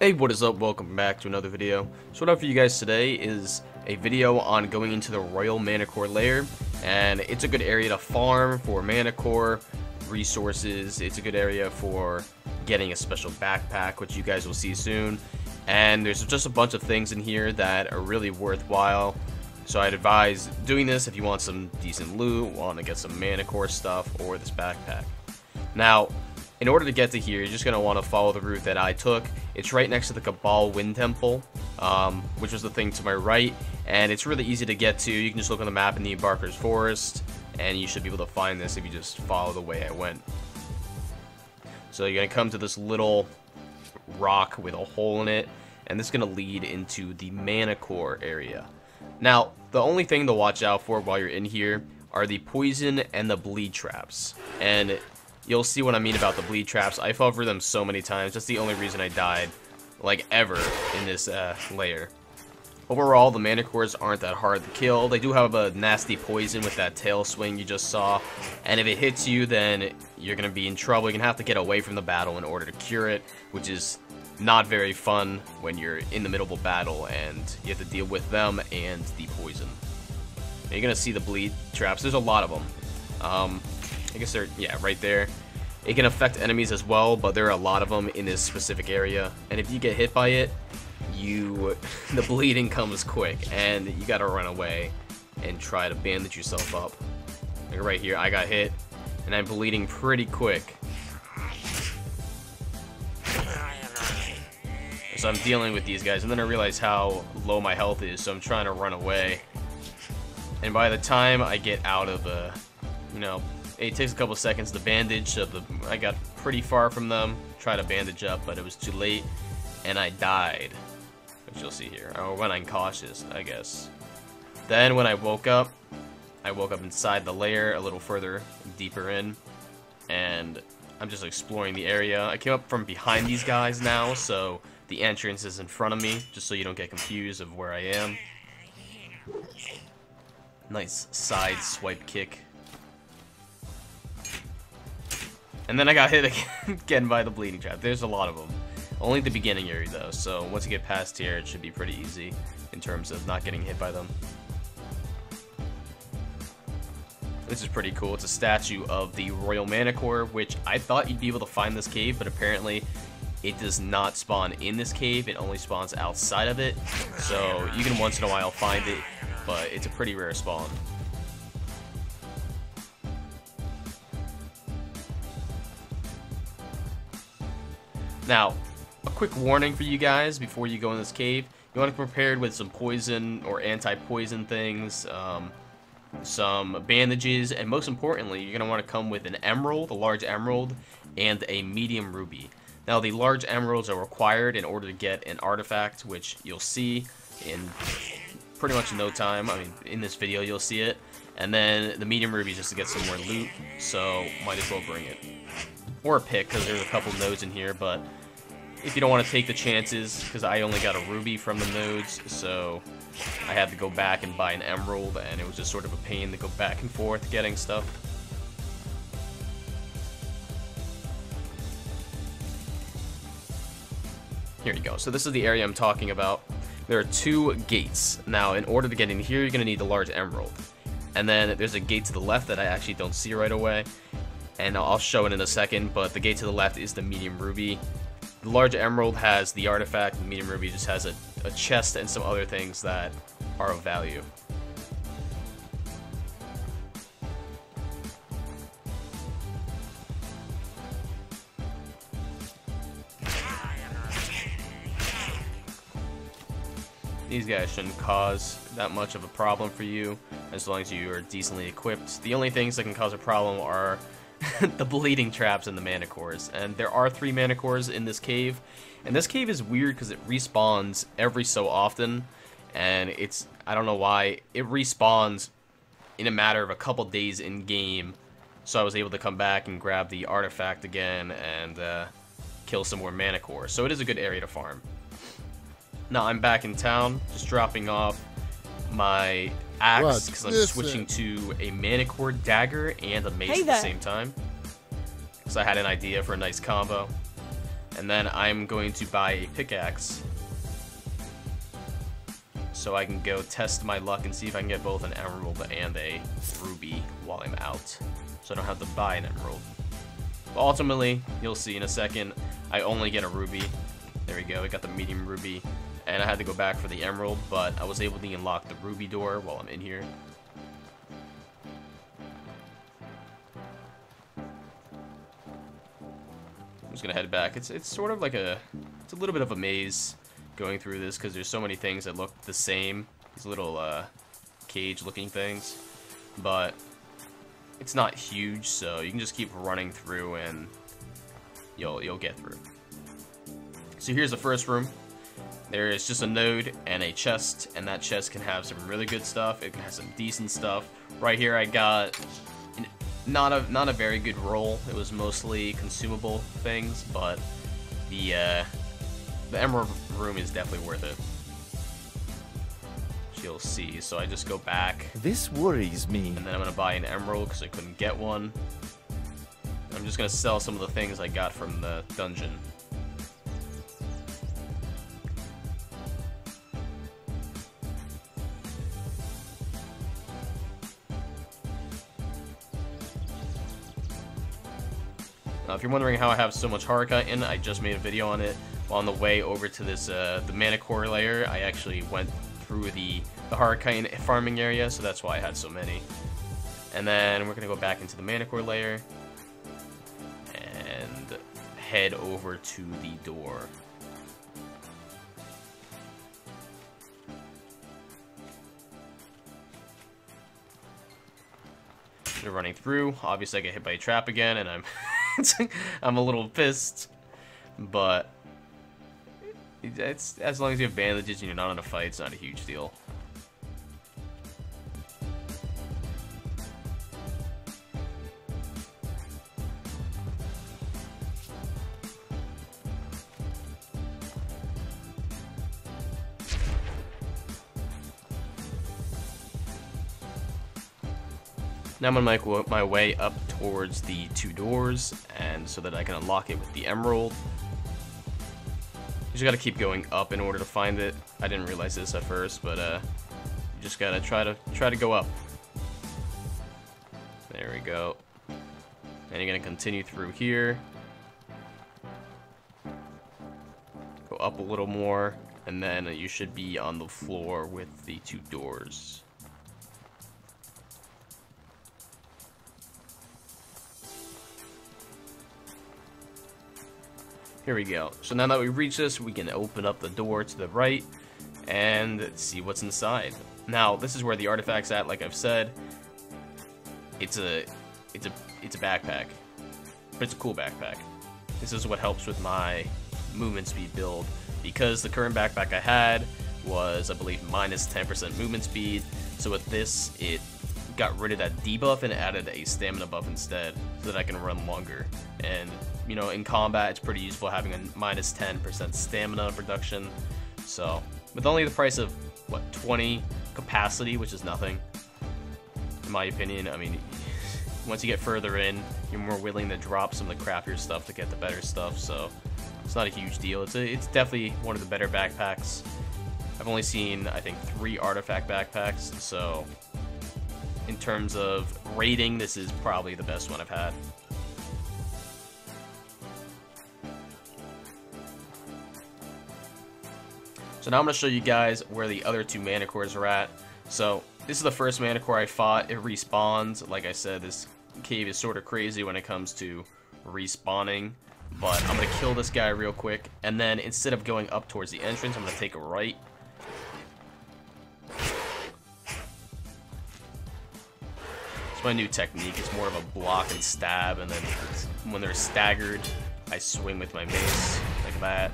Hey, what is up? Welcome back to another video. So what I have for you guys today is a video on going into the Royal Manticore Lair, and it's a good area to farm for Manticore resources. It's a good area for getting a special backpack, which you guys will see soon. And there's just a bunch of things in here that are really worthwhile. So I'd advise doing this if you want some decent loot, want to get some Manticore stuff, or this backpack. Now, in order to get to here, you're just going to want to follow the route that I took. It's right next to the Cabal Wind Temple, which was the thing to my right, and it's really easy to get to. You can just look on the map in the Embarker's Forest, and you should be able to find this if you just follow the way I went. So you're going to come to this little rock with a hole in it, and this is going to lead into the Manticore area. Now, the only thing to watch out for while you're in here are the poison and the bleed traps, and you'll see what I mean about the bleed traps. I fell for them so many times. That's the only reason I died, like, ever in this layer. Overall, the manticores aren't that hard to kill. They do have a nasty poison with that tail swing you just saw, and if it hits you, then you're going to be in trouble. You're going to have to get away from the battle in order to cure it, which is not very fun when you're in the middle of a battle and you have to deal with them and the poison. Now, you're going to see the bleed traps. There's a lot of them. I guess they're, yeah, right there. It can affect enemies as well, but there are a lot of them in this specific area. And if you get hit by it, the bleeding comes quick, and you gotta run away and try to bandage yourself up. Like right here, I got hit, and I'm bleeding pretty quick. So I'm dealing with these guys, and then I realize how low my health is, so I'm trying to run away. And by the time I get out of it takes a couple seconds to bandage. So I got pretty far from them, try to bandage up, but it was too late, and I died, which you'll see here. Or when I'm cautious, I guess. Then when I woke up inside the lair, a little further deeper in, and I'm just exploring the area. I came up from behind these guys now, so the entrance is in front of me, just so you don't get confused of where I am. Nice side swipe kick. And then I got hit again by the bleeding trap. There's a lot of them. Only the beginning area though, so once you get past here, it should be pretty easy in terms of not getting hit by them. This is pretty cool. It's a statue of the Royal Manticore, which I thought you'd be able to find this cave, but apparently it does not spawn in this cave. It only spawns outside of it. So you can once in a while find it, but it's a pretty rare spawn. Now, a quick warning for you guys before you go in this cave. You want to be prepared with some poison or anti-poison things, some bandages, and most importantly, you're going to want to come with an emerald, a large emerald, and a medium ruby. Now, the large emeralds are required in order to get an artifact, which you'll see in pretty much no time. I mean, in this video, you'll see it. And then the medium ruby is just to get some more loot, so might as well bring it. Or a pick, because there's a couple nodes in here, but if you don't want to take the chances, because I only got a ruby from the nodes, so I had to go back and buy an emerald, and it was just sort of a pain to go back and forth getting stuff. Here you go. So this is the area I'm talking about. There are two gates. Now, in order to get in here, you're going to need the large emerald. And then there's a gate to the left that I actually don't see right away, and I'll show it in a second, but the gate to the left is the medium ruby. The large emerald has the artifact, and the medium ruby just has a chest and some other things that are of value. These guys shouldn't cause that much of a problem for you, as long as you are decently equipped. The only things that can cause a problem are the bleeding traps and the manticores. And there are 3 manticores in this cave. And this cave is weird because it respawns every so often. And I don't know why, it respawns in a matter of a couple days in game. So I was able to come back and grab the artifact again and kill some more manticores. So it is a good area to farm. Now I'm back in town, just dropping off my axe because I'm switching to a manticore dagger and a mace at the same time. Because I had an idea for a nice combo. And then I'm going to buy a pickaxe so I can go test my luck and see if I can get both an emerald and a ruby while I'm out. So I don't have to buy an emerald. But ultimately, you'll see in a second, I only get a ruby. There we go, I got the medium ruby. And I had to go back for the emerald, but I was able to unlock the ruby door while I'm in here. I'm just gonna head back. It's sort of like it's a little bit of a maze going through this because there's so many things that look the same. These little cage-looking things, but it's not huge, so you can just keep running through and you'll get through. So here's the first room. There is just a node and a chest, and that chest can have some really good stuff. It can have some decent stuff. Right here, I got not a very good roll. It was mostly consumable things, but the emerald room is definitely worth it. You'll see. So I just go back. This worries me. And then I'm gonna buy an emerald because I couldn't get one. I'm just gonna sell some of the things I got from the dungeon. Now, if you're wondering how I have so much Haruka-in, I just made a video on it. On the way over to this the Manticore Lair, I actually went through the Haruka-in farming area, so that's why I had so many. And then we're gonna go back into the Manticore Lair and head over to the door. They're running through. Obviously, I get hit by a trap again, and I'm I'm a little pissed, but it's as long as you have bandages and you're not in a fight, it's not a huge deal. Now I'm gonna make my way up towards the two doors, and so that I can unlock it with the emerald. You just gotta keep going up in order to find it. I didn't realize this at first, but you just gotta try to go up. There we go. And you're gonna continue through here. Go up a little more, and then you should be on the floor with the two doors. Here we go. So now that we reach this, we can open up the door to the right and see what's inside. Now, this is where the artifact's at. Like I've said, it's a backpack, but it's a cool backpack. This is what helps with my movement speed build, because the current backpack I had was, I believe, minus 10% movement speed. So with this, it got rid of that debuff and added a stamina buff instead, so that I can run longer. And you know, in combat, it's pretty useful having a minus 10% stamina reduction. So, with only the price of, what, 20 capacity, which is nothing, in my opinion. I mean, once you get further in, you're more willing to drop some of the crappier stuff to get the better stuff, so it's not a huge deal. It's definitely one of the better backpacks. I've only seen, I think, 3 artifact backpacks, so in terms of rating, this is probably the best one I've had. So now I'm going to show you guys where the other 2 manticores are at. So this is the first manticore I fought. It respawns. Like I said, this cave is sort of crazy when it comes to respawning. But I'm going to kill this guy real quick. And then instead of going up towards the entrance, I'm going to take a right. It's my new technique. It's more of a block and stab. And then when they're staggered, I swing with my mace like that.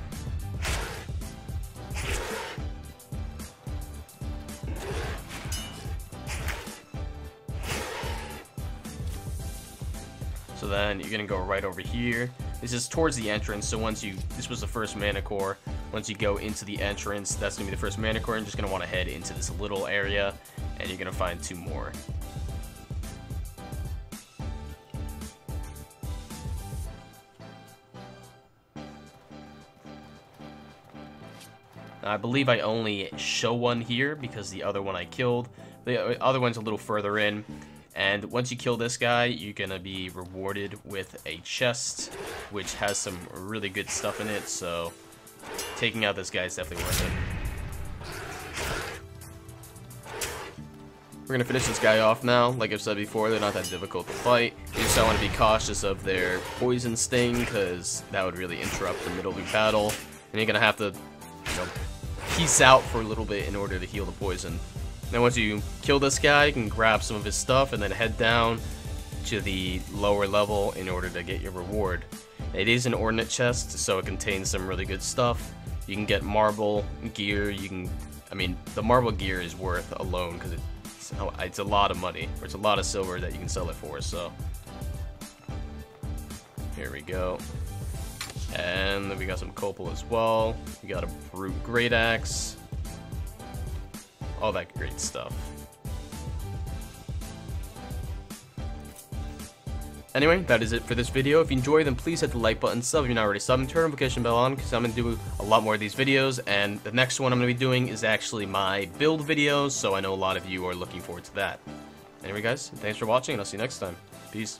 So then you're gonna go right over here. This is towards the entrance, so this was the first manticore. Once you go into the entrance, that's gonna be the first manticore. You're just gonna wanna head into this little area, and you're gonna find 2 more. I believe I only show one here because the other one I killed. The other one's a little further in. And once you kill this guy, you're going to be rewarded with a chest, which has some really good stuff in it. So taking out this guy is definitely worth it. We're going to finish this guy off now. Like I've said before, they're not that difficult to fight. You just don't want to be cautious of their poison sting, because that would really interrupt the middle of your battle. And you're going to have to, peace out for a little bit in order to heal the poison. Then once you kill this guy, you can grab some of his stuff and then head down to the lower level in order to get your reward. It is an Ornate chest, so it contains some really good stuff. You can get marble gear. The marble gear is worth alone because it's a lot of money, or it's a lot of silver that you can sell it for. So here we go. And then we got some copal as well. We got a brute great axe. All that great stuff. Anyway, that is it for this video. If you enjoyed, then please hit the like button, sub if you're not already subbed, and turn the notification bell on, because I'm going to do a lot more of these videos, and the next one I'm going to be doing is actually my build videos, so I know a lot of you are looking forward to that. Anyway guys, thanks for watching, and I'll see you next time. Peace.